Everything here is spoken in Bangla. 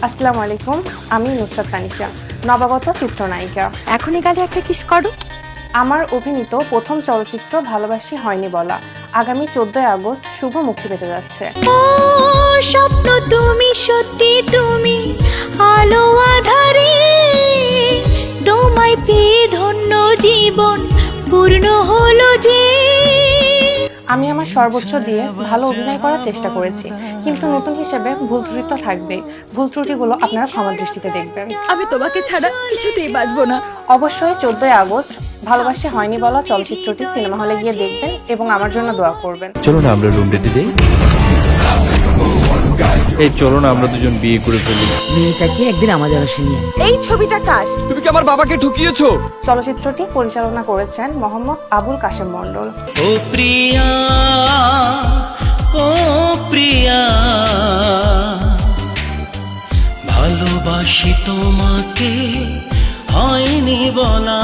আসসালামু আলাইকুম, আমি নুসরাত তানিশা, নবাগত চিত্রনায়িকা। এখনই গালে একটা কিস করো। আমার অভিনীত প্রথম চলচ্চিত্র ভালোবাসি হয়নি বলা আগামী 14 আগস্ট শুভ মুক্তি পেতে যাচ্ছে। ও স্বপ্ন তুমি সত্যি, তুমি আলো আধারে, তোমায় পেয়ে ধন্য জীবন পূর্ণ হলো যে। আমি আমার সর্বোচ্চ দিয়ে ভালো অভিনয় করার চেষ্টা করেছি, কিন্তু নতুন হিসেবে ভুল ত্রুটি তো থাকবেই। ভুল ত্রুটিগুলো আপনারা ক্ষমার দৃষ্টিতে দেখবেন। আমি তোমাকে ছাড়া কিছুতেই বাঁচবো না। অবশ্যই 14 আগস্ট ভালোবাসি হয়নি বলা চলচ্চিত্রটি সিনেমা হলে গিয়ে দেখবেন এবং আমার জন্য দোয়া করবেন। চলো না আমরা রুম ডেটে যাই। এই চলো না আমরা দুজন বিয়ে করে ফেলি। মেয়েটাকে একদিন আমাদের বাসে নিয়ে এই ছবিটা কার? তুমি কি আমার বাবাকে ঠকিয়েছো? চলচ্চিত্রটি পরিচালনা করেছেন মোহাম্মদ আবুল কাশেম মণ্ডল। ও প্রিয়া, ও প্রিয়া, ভালোবাসি তোমাকে হয়নি বলা।